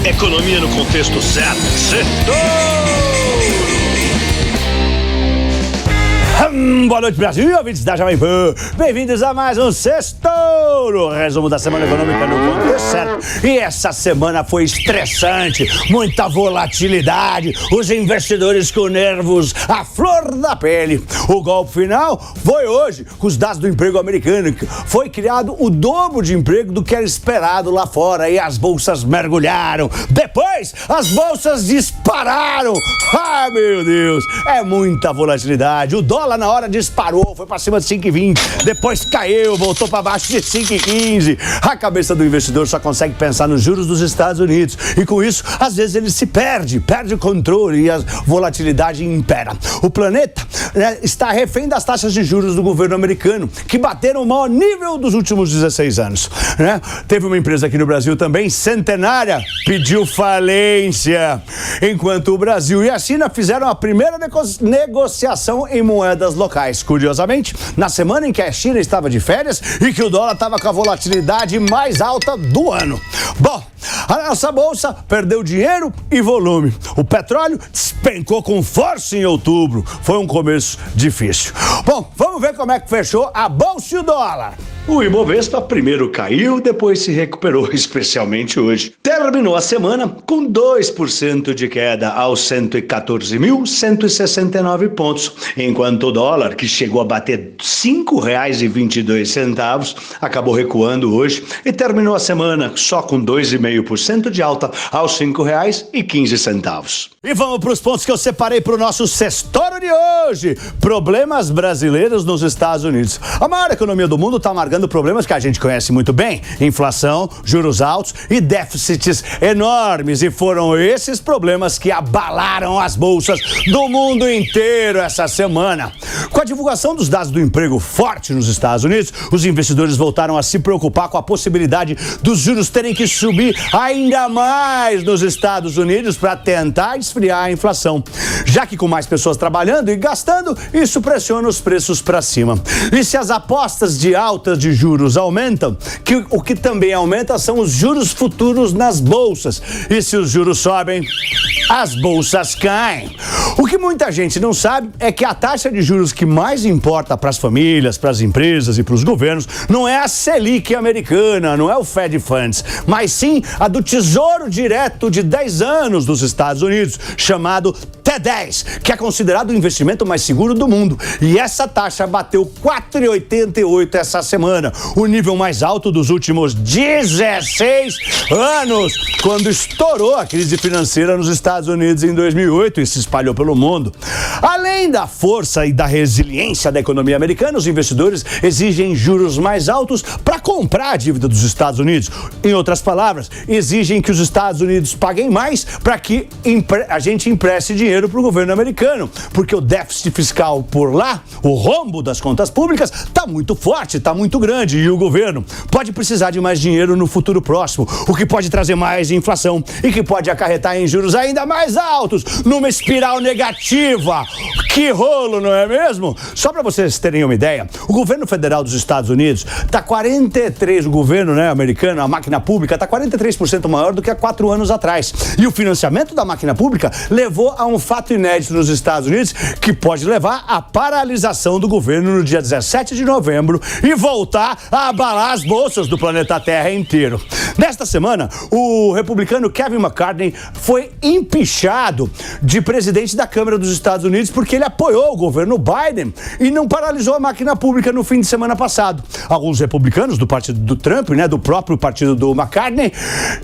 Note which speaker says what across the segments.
Speaker 1: Economia no contexto certo.
Speaker 2: Boa noite, Brasil, ouvintes da Jovem Pan. Bem-vindos a mais um Sextouro, resumo da semana econômica no contexto certo. E essa semana foi estressante, muita volatilidade, os investidores com nervos à flor da pele. O golpe final foi hoje, com os dados do emprego americano. Foi criado o dobro de emprego do que era esperado lá fora e as bolsas mergulharam. Depois, as bolsas dispararam. Ai, meu Deus, é muita volatilidade. O dólar na hora disparou, foi pra cima de 5,20, depois caiu, voltou pra baixo de 5,15. A cabeça do investidor só consegue pensar nos juros dos Estados Unidos e com isso, às vezes ele se perde o controle e a volatilidade impera. O planeta, né, está refém das taxas de juros do governo americano, que bateram o maior nível dos últimos 16 anos. Né? Teve uma empresa aqui no Brasil também, centenária, pediu falência, enquanto o Brasil e a China fizeram a primeira negociação em moedas locais. Curiosamente, na semana em que a China estava de férias e que o dólar estava com a volatilidade mais alta do ano. Bom, a nossa bolsa perdeu dinheiro e volume. O petróleo despencou com força em outubro. Foi um começo difícil. Bom, vamos ver como é que fechou a bolsa e o dólar.
Speaker 1: O Ibovespa primeiro caiu, depois se recuperou, especialmente hoje. Terminou a semana com 2% de queda aos 114.169 pontos, enquanto o dólar, que chegou a bater R$ 5,22, acabou recuando hoje e terminou a semana só com 2,5% de alta aos R$ 5,15.
Speaker 2: E vamos para os pontos que eu separei para o nosso Sextouro de hoje. Problemas brasileiros nos Estados Unidos. A maior economia do mundo está marcando problemas que a gente conhece muito bem: inflação, juros altos e déficits enormes. E foram esses problemas que abalaram as bolsas do mundo inteiro essa semana. Com a divulgação dos dados do emprego forte nos Estados Unidos, os investidores voltaram a se preocupar com a possibilidade dos juros terem que subir ainda mais nos Estados Unidos para tentar esfriar a inflação. Já que com mais pessoas trabalhando e gastando, isso pressiona os preços para cima. E se as apostas de altas de juros aumentam, o que também aumenta são os juros futuros nas bolsas. E se os juros sobem, as bolsas caem. O que muita gente não sabe é que a taxa de juros que mais importa para as famílias, para as empresas e para os governos não é a Selic americana, não é o Fed Funds, mas sim a do Tesouro Direto de 10 anos dos Estados Unidos, chamado T10, que é considerado o investimento mais seguro do mundo. E essa taxa bateu 4,88 essa semana, o nível mais alto dos últimos 16 anos, quando estourou a crise financeira nos Estados Unidos em 2008 e se espalhou pelo mundo. Além da força e da resiliência da economia americana, os investidores exigem juros mais altos para comprar a dívida dos Estados Unidos. Em outras palavras, exigem que os Estados Unidos paguem mais para que a gente empreste dinheiro para o governo americano, porque o déficit fiscal por lá, o rombo das contas públicas, está muito forte, está muito grande e o governo pode precisar de mais dinheiro no futuro próximo, o que pode trazer mais inflação e que pode acarretar em juros ainda mais altos, numa espiral negativa. Que rolo, não é mesmo? Só para vocês terem uma ideia, o governo federal dos Estados Unidos está 43%, o governo, né, americano, a máquina pública está 43% maior do que há 4 anos atrás. E o financiamento da máquina pública levou a um fato inédito nos Estados Unidos que pode levar à paralisação do governo no dia 17 de novembro e voltar a abalar as bolsas do planeta Terra inteiro. Nesta semana, o republicano Kevin McCarthy foi empichado de presidente da Câmara dos Estados Unidos porque ele apoiou o governo Biden e não paralisou a máquina pública no fim de semana passado. Alguns republicanos do partido do Trump, né, do próprio partido do McCarthy,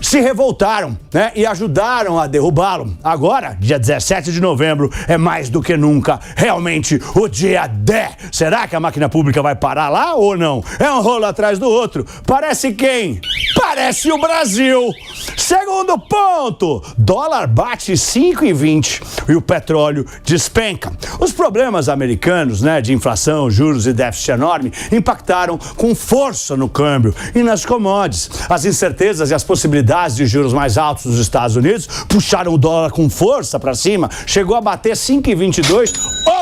Speaker 2: se revoltaram, né, e ajudaram a derrubá-lo. Agora, dia 17 de novembro, é mais do que nunca realmente o dia D. Será que a máquina pública vai parar lá ou não? É um rolo atrás do outro. Parece quem? Parece o Brasil. Segundo ponto, dólar bate 5,20 e o petróleo despenca. Os problemas americanos, né, de inflação, juros e déficit enorme impactaram com força no câmbio e nas commodities. As incertezas e as possibilidades de juros mais altos dos Estados Unidos puxaram o dólar com força para cima, chegou a bater 5,22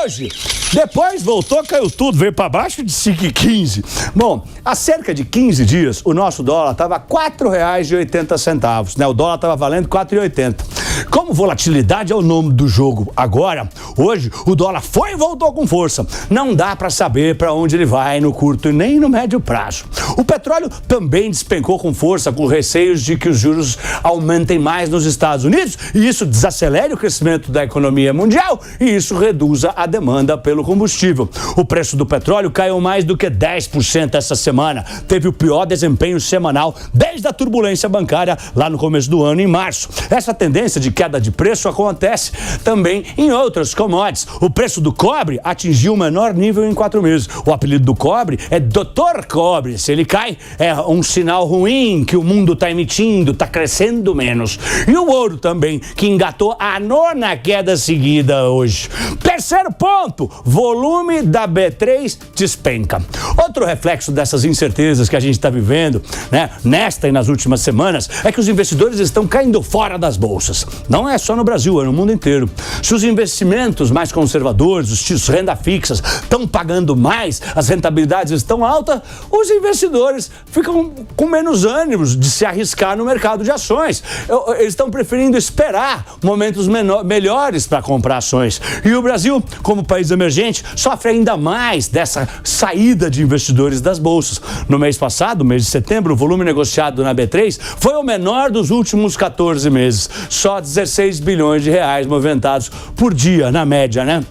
Speaker 2: hoje. Depois voltou, caiu tudo, veio para baixo de 5,15. Bom, Bom, há cerca de 15 dias, o nosso dólar estava R$ 4,80, né? O dólar estava valendo R$ 4,80. Como volatilidade é o nome do jogo agora, hoje o dólar foi e voltou com força. Não dá para saber para onde ele vai no curto e nem no médio prazo. O petróleo também despencou com força, com receios de que os juros aumentem mais nos Estados Unidos e isso desacelere o crescimento da economia mundial e isso reduza a demanda pelo combustível. O preço do petróleo caiu mais do que 10% essa semana. Teve o pior desempenho semanal desde a turbulência bancária lá no começo do ano, em março. Essa tendência de queda de preço acontece também em outras commodities. O preço do cobre atingiu o menor nível em 4 meses. O apelido do cobre é Dr. Cobre. Se ele cai, é um sinal ruim que o mundo está emitindo, está crescendo menos. E o ouro também, que engatou a 9ª queda seguida hoje. Terceiro ponto, volume da B3 despenca. Outro reflexo dessas incertezas que a gente está vivendo, né, nesta e nas últimas semanas, é que os investidores estão caindo fora das bolsas. Não é só no Brasil, é no mundo inteiro. Se os investimentos mais conservadores, os títulos renda fixas, estão pagando mais, as rentabilidades estão altas, os investidores ficam com menos ânimos de se arriscar no mercado de ações. Eles estão preferindo esperar momentos melhores para comprar ações. E o Brasil, como país emergente, sofre ainda mais dessa saída de investidores das bolsas. No mês passado, mês de setembro, o volume negociado na B3 foi o menor dos últimos 14 meses. Só 16 bilhões de reais movimentados por dia, na média, né?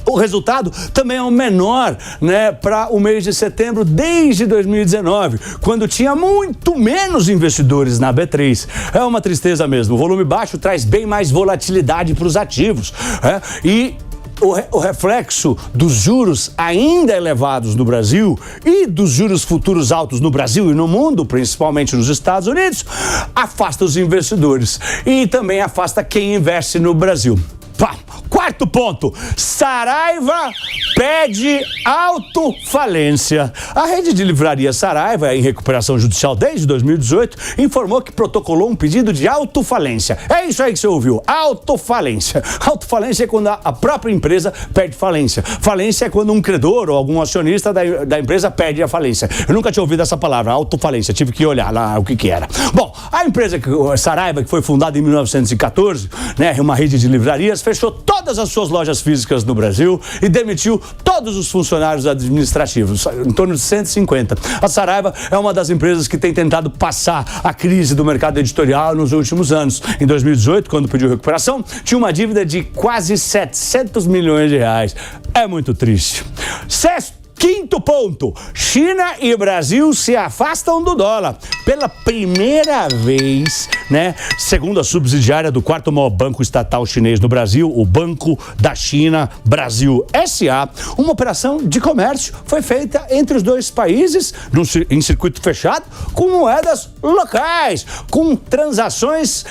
Speaker 2: O resultado também é o menor, né, para o mês de setembro desde 2019, quando tinha muito menos investidores na B3. É uma tristeza mesmo. O volume baixo traz bem mais volatilidade para os ativos. E o reflexo dos juros ainda elevados no Brasil e dos juros futuros altos no Brasil e no mundo, principalmente nos Estados Unidos, afasta os investidores e também afasta quem investe no Brasil. Quarto ponto, Saraiva pede autofalência. A rede de livraria Saraiva, em recuperação judicial desde 2018, informou que protocolou um pedido de autofalência. É isso aí que você ouviu, autofalência. Autofalência é quando a própria empresa pede falência. Falência é quando um credor ou algum acionista da empresa pede a falência. Eu nunca tinha ouvido essa palavra, autofalência, tive que olhar lá o que era. Bom, a empresa Saraiva, que foi fundada em 1914, né, uma rede de livrarias, fechou todas as suas lojas físicas no Brasil e demitiu todos os funcionários administrativos, em torno de 150. A Saraiva é uma das empresas que tem tentado passar a crise do mercado editorial nos últimos anos. Em 2018, quando pediu recuperação, tinha uma dívida de quase 700 milhões de reais. É muito triste. Quinto ponto, China e Brasil se afastam do dólar. Pela primeira vez, né, segundo a subsidiária do quarto maior banco estatal chinês no Brasil, o Banco da China Brasil S.A., uma operação de comércio foi feita entre os dois países, em circuito fechado, com moedas locais, com transações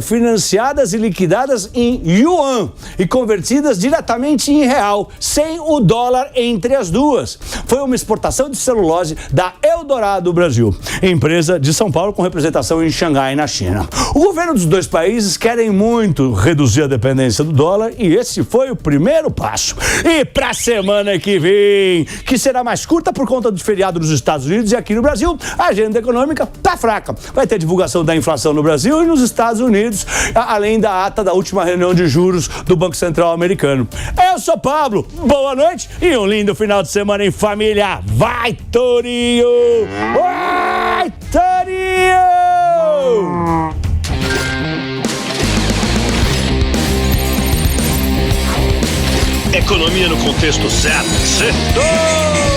Speaker 2: financiadas e liquidadas em yuan e convertidas diretamente em real, sem o dólar entre as duas. Foi uma exportação de celulose da Eldorado Brasil, empresa de São Paulo com representação em Xangai, na China. O governo dos dois países querem muito reduzir a dependência do dólar e esse foi o primeiro passo. E para a semana que vem, que será mais curta por conta do feriado nos Estados Unidos e aqui no Brasil, a agenda econômica tá fraca. Vai ter divulgação da inflação no Brasil e nos Estados Unidos, além da ata da última reunião de juros do Banco Central americano. Eu sou Pablo, boa noite e um lindo final de semana em família. Vai, Torinho! Vai, Torinho!
Speaker 1: Economia no contexto certo. Setor!